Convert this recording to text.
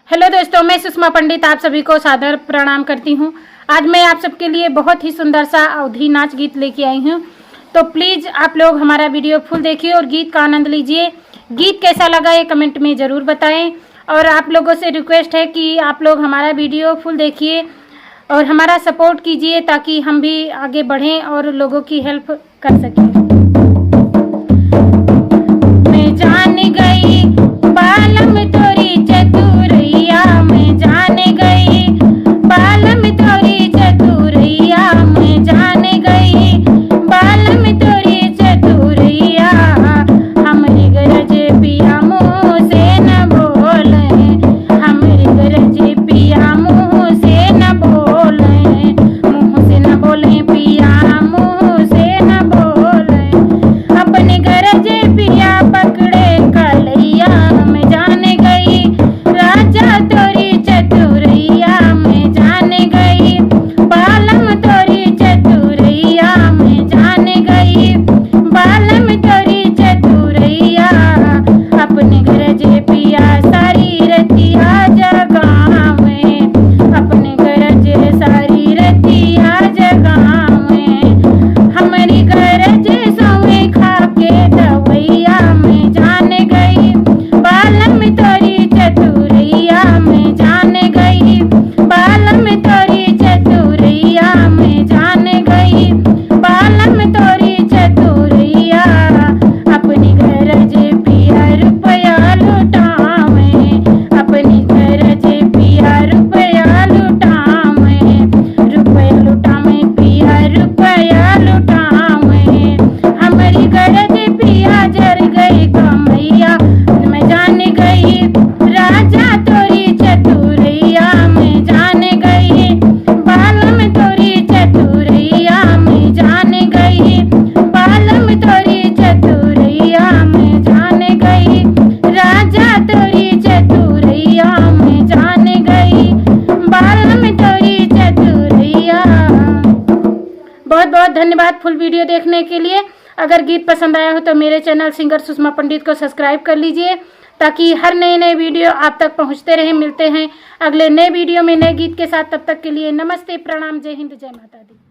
Hello दोस्तों, मैं सुषमा पंडित आप सभी को सादर प्रणाम करती हूं। आज मैं आप सबके लिए बहुत ही सुंदर सा अवधी नाच गीत लेके आई हूं। तो प्लीज़ आप लोग हमारा वीडियो फुल देखिए और गीत का आनंद लीजिए। गीत कैसा लगा ये कमेंट में ज़रूर बताएं। और आप लोगों से रिक्वेस्ट है कि आप लोग हमारा वीडियो फुल देखिए और हमारा सपोर्ट कीजिए ताकि हम भी आगे बढ़ें और लोगों की हेल्प कर सकें। मैं जान गई बालम तोरी चतुरैया, मैं जान गई बालम तोरी चतुरैया, मैं जान गई बालम तोरी चतुरैया। हमरी गरज पिया मुँह से न बोले, हमरी गरज पिया मुँह से न बोले, मुँह से न बोले पिया मुँह से न बोले। अपनी गरज पिया पकड़े कलैया, मैं जान गई राजा तोरी चतुरैया, मैं जान गई बालम तोरी चतुरैया, मैं जान गई बालम तोरी चतुरैया। अपने गरज पिया सारी रतिया जगावे, अपने गरज सारी रतिया जगावे। हमारी गरज सोए खा के दवैया, मैं जान गई बालम तोरी चतुरैया, मैं जान गई बालम तोरी चतुरैया, मैं जान गई बालम तोरी चतुरैया। अपनी गरज पिया रुपया लुटावे, अपनी गरज पिया रुपया लुटावे, रुपया लुटावे पिया रुपया लुटावे। हमारी गरज पिया जर गई कमैया, मैं जान गई राजा तोरी चतुरैया, मैं जान गई बालम तोरी चतुरैया, मैं जान गई बालम तोरी चतुरैया, मैं जान गई राजा तोरी चतुरैया, मैं जान गई बालम तोरी चतुरैया। बहुत बहुत धन्यवाद फुल वीडियो देखने के लिए। अगर गीत पसंद आया हो तो मेरे चैनल सिंगर सुषमा पंडित को सब्सक्राइब कर लीजिए ताकि हर नए वीडियो आप तक पहुंचते रहें। मिलते हैं अगले नए वीडियो में नए गीत के साथ। तब तक के लिए नमस्ते, प्रणाम, जय हिंद, जय माता दी।